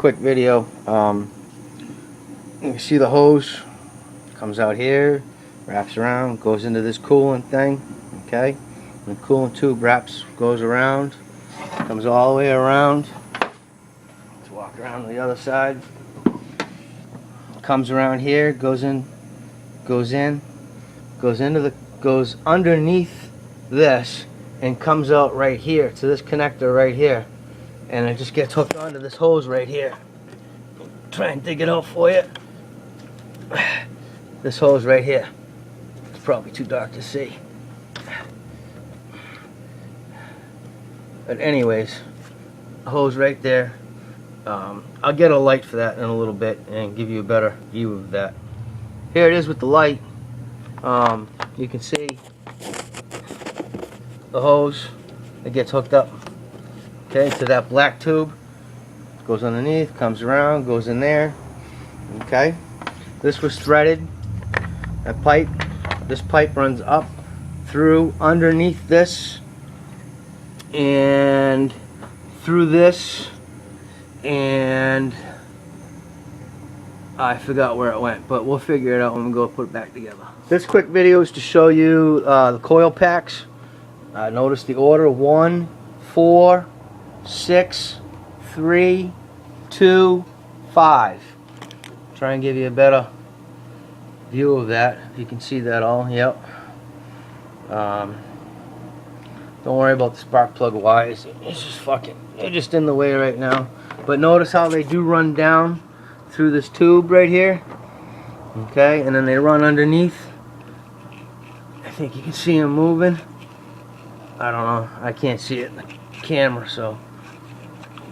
quick video. You can see the hose comes out here, wraps around, goes into this coolant thing. Okay, and the coolant tube goes around, comes all the way around. Let's walk around to the other side. Comes around here, goes underneath this, and comes out right here to this connector right here, and it just gets hooked onto this hose right here. Try and dig it out for you. This hose right here. It's probably too dark to see. But anyways, a hose right there. I'll get a light for that in a little bit and give you a better view of that. Here it is with the light. You can see the hose that gets hooked up, okay, to that black tube. Goes underneath, comes around, goes in there. Okay, this was threaded. That pipe, this pipe runs up through underneath this and through this, and I forgot where it went, but we'll figure it out when we go put it back together. This quick video is to show you the coil packs. Notice the order: 1, 4, 6, 3, 2, 5. Try and give you a better view of that. You can see that all. Yep. Don't worry about the spark plug wires. It's just they're just in the way right now. But notice how they do run down through this tube right here. Okay, and then they run underneath. I think you can see them moving. I don't know. I can't see it in the camera, so.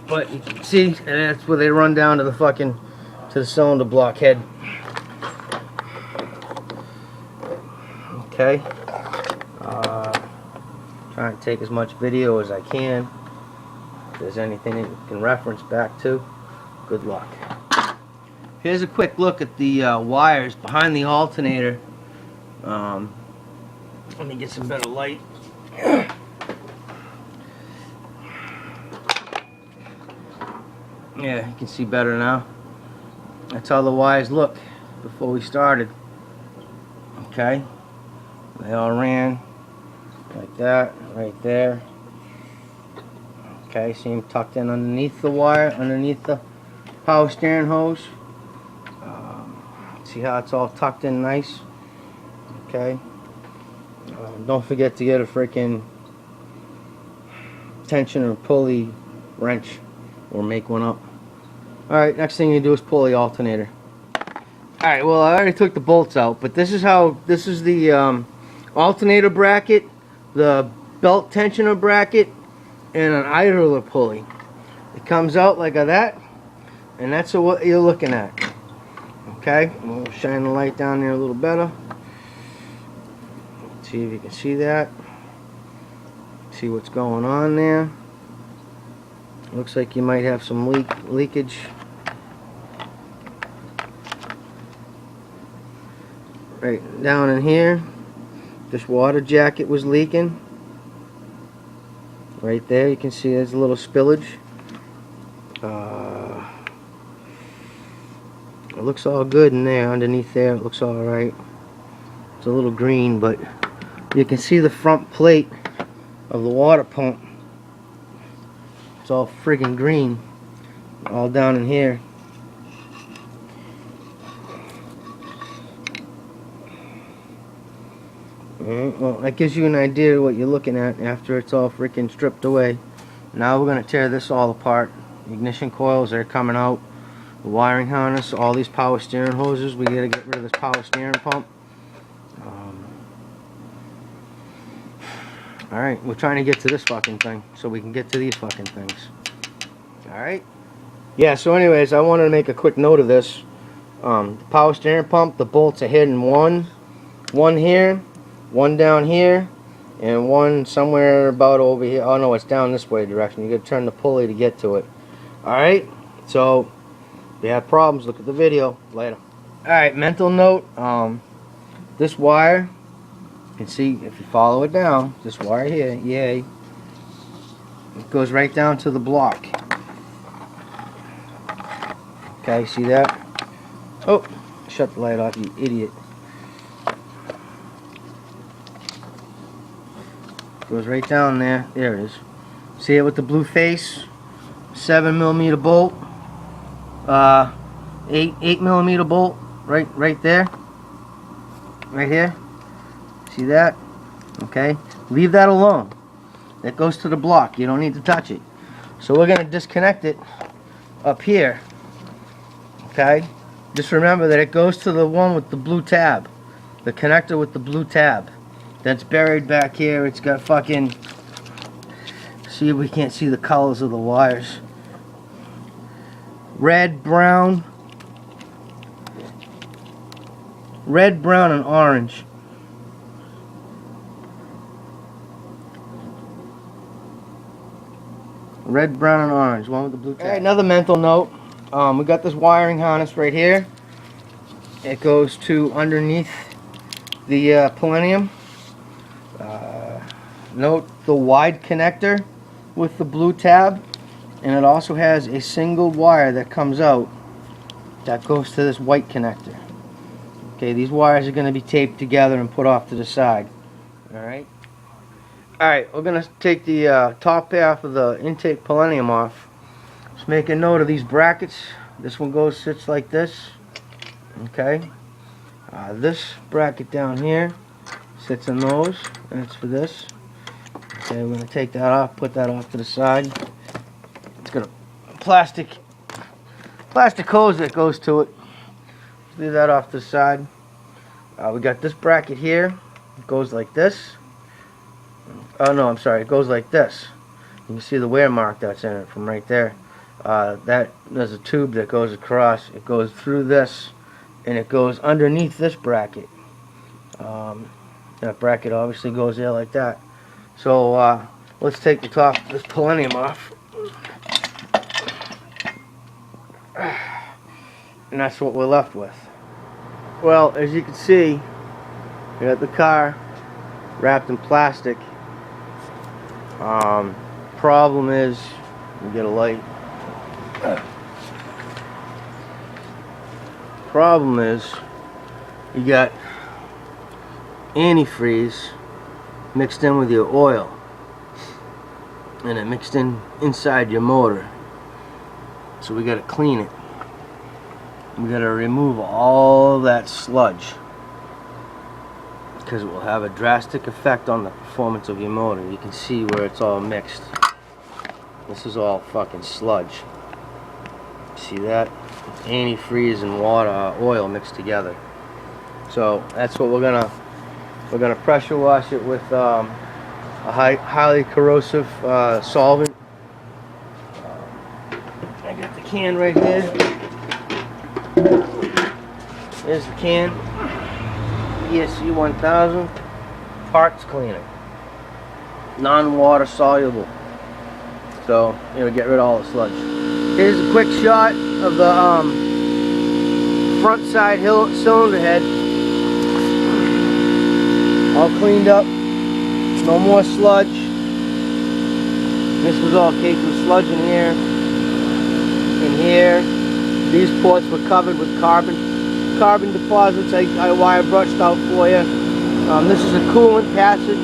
But you can see, and that's where they run down to the cylinder block head. Okay. Trying to take as much video as I can. If there's anything that you can reference back to, good luck. Here's a quick look at the wires behind the alternator. Let me get some better light. Yeah, you can see better now. That's how the wires look before we started. Okay, they all ran like that, right there. Okay, see them tucked in underneath the wire, underneath the power steering hose. See how it's all tucked in nice. Okay. Don't forget to get a freaking tension or pulley wrench, or make one up. Alright, next thing you do is pull the alternator. Alright, well, I already took the bolts out, but this is the alternator bracket, the belt tensioner bracket, and an idler pulley. It comes out like that, and that's what you're looking at. Okay, we'll shine the light down there a little better. See if you can see that. See what's going on there. Looks like you might have some leakage. Right down in here. This water jacket was leaking. Right there, you can see there's a little spillage. It looks all good in there. Underneath there, it looks all right. It's a little green, but you can see the front plate of the water pump. It's all friggin' green, all down in here. Alright, well, that gives you an idea of what you're looking at after it's all freaking stripped away. Now we're going to tear this all apart. The ignition coils are coming out, the wiring harness, all these power steering hoses. We got to get rid of this power steering pump. Alright, we're trying to get to this fucking thing so we can get to these fucking things. Alright? Yeah, so anyways, I wanted to make a quick note of this. The power steering pump, the bolts are hidden. One here, one down here, and one somewhere about over here. Oh no, it's down this way direction. You gotta turn the pulley to get to it. Alright, so if you have problems, look at the video. Later. Alright, mental note, this wire, you can see if you follow it down, this wire here, yay, it goes right down to the block. Okay, see that? Oh, shut the light off, you idiot. Goes right down there. There it is. See it with the blue face? 7mm bolt. 8mm bolt. Right there. Right here. See that? Okay. Leave that alone. That goes to the block. You don't need to touch it. So we're going to disconnect it up here. Okay. Just remember that it goes to the one with the blue tab. The connector with the blue tab. That's buried back here. It's got fucking... See if we can't see the colors of the wires. Red, brown, and orange. Red, brown, and orange. One with the blue tab. Okay, another mental note. We got this wiring harness right here. It goes to underneath the palladium. Note the wide connector with the blue tab, and it also has a single wire that comes out that goes to this white connector. Okay, these wires are going to be taped together and put off to the side. Alright, we're going to take the top half of the intake palladium off. Just make a note of these brackets. This one sits like this. Okay, this bracket down here sits in those, and it's for this. Okay, we're going to take that off, put that off to the side. It's got a plastic hose that goes to it. Leave that off to the side. We got this bracket here. It goes like this. Oh no, I'm sorry, it goes like this. You can see the wear mark that's in it from right there. There's a tube that goes across. It goes through this, and it goes underneath this bracket. That bracket obviously goes there like that. So let's take the top of this palladium off. And that's what we're left with. Well, as you can see, we got the car wrapped in plastic. Problem is, we get a light. Problem is, you got antifreeze mixed in with your oil, and it mixed in inside your motor. So we got to clean it. We got to remove all that sludge, because it will have a drastic effect on the performance of your motor. You can see where it's all mixed. This is all fucking sludge. See that? Antifreeze and water, oil mixed together. So that's what we're gonna pressure wash it with a highly corrosive solvent. I got the can right here. There's the can. ESC 1000 parts cleaner, non-water soluble. So it'll get rid of all the sludge. Here's a quick shot of the front side cylinder head. All cleaned up, no more sludge. This was all caked with sludge in here. In here, these ports were covered with carbon deposits. I wire brushed out for you. This is a coolant passage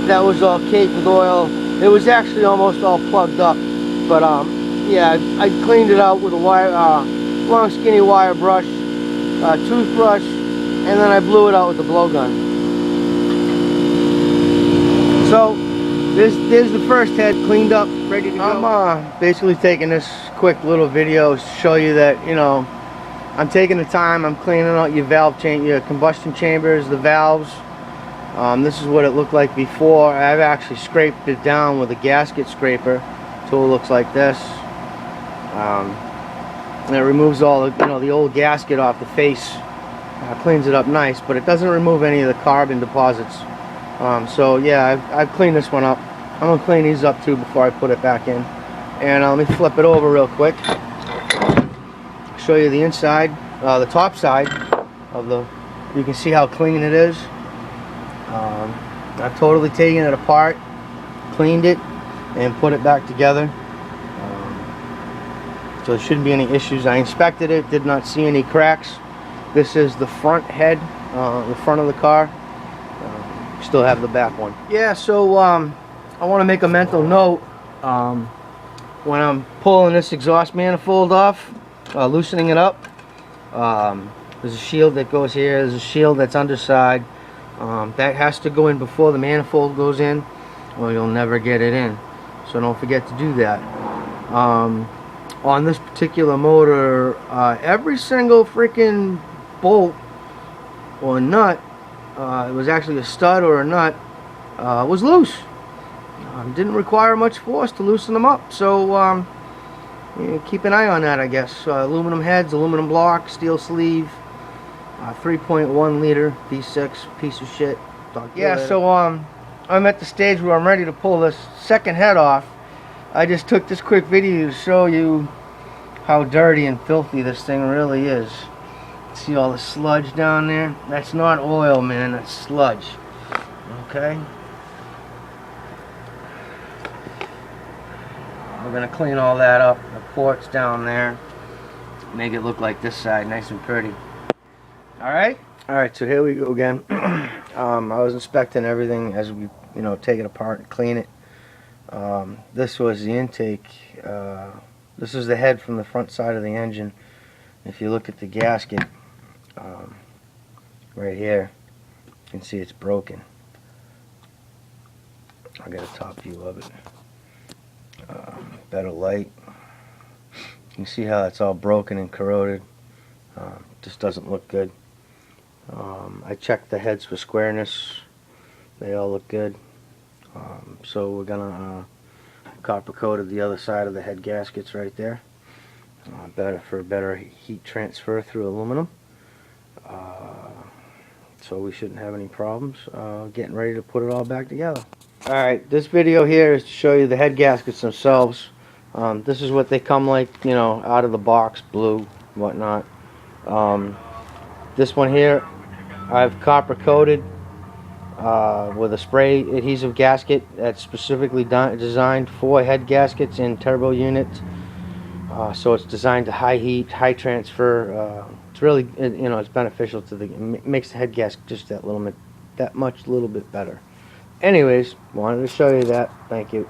that was all caked with oil. It was actually almost all plugged up, but yeah, I cleaned it out with a long skinny wire brush, toothbrush, and then I blew it out with the blowgun. So there's the first head cleaned up, ready to go. I'm basically taking this quick little video to show you that, you know, I'm taking the time. I'm cleaning out your combustion chambers, the valves. This is what it looked like before. I've actually scraped it down with a gasket scraper. Tool looks like this. And it removes all the, the old gasket off the face. Cleans it up nice, but it doesn't remove any of the carbon deposits. So yeah, I've cleaned this one up. I'm gonna clean these up too before I put it back in. And let me flip it over real quick. Show you the inside, the top side of the. You can see how clean it is. I've totally taken it apart, cleaned it, and put it back together. so there shouldn't be any issues. I inspected it, did not see any cracks. This is the front head, the front of the car. Still have the back one. Yeah, so I want to make a mental note. When I'm pulling this exhaust manifold off, loosening it up, there's a shield that goes here, there's a shield that's underside. That has to go in before the manifold goes in, or you'll never get it in. So don't forget to do that. On this particular motor, every single freaking bolt or nut, it was actually a stud or a nut, was loose. Didn't require much force to loosen them up, so keep an eye on that, I guess. Aluminum heads, aluminum block, steel sleeve, 3.1 liter V6 piece of shit. Yeah, so I'm at the stage where I'm ready to pull this second head off. I just took this quick video to show you how dirty and filthy this thing really is. See all the sludge down there? That's not oil, man, that's sludge. Okay? We're gonna clean all that up. The port's down there. Make it look like this side, nice and pretty. Alright? Alright, so here we go again. I was inspecting everything as we, take it apart and clean it. This was the intake. This is the head from the front side of the engine. If you look at the gasket, right here, you can see it's broken. I got a top view of it. Better light. You can see how it's all broken and corroded. Just doesn't look good. I checked the heads for squareness. They all look good. So we're gonna copper coated the other side of the head gaskets right there. For better heat transfer through aluminum. So we shouldn't have any problems getting ready to put it all back together. Alright, this video here is to show you the head gaskets themselves. This is what they come like, out of the box, blue, whatnot. This one here, I've copper coated with a spray adhesive gasket that's specifically designed for head gaskets in turbo units. So it's designed to high heat, high transfer. It's really, it's beneficial to it makes the head gasket just that little bit better. Anyways, wanted to show you that. Thank you.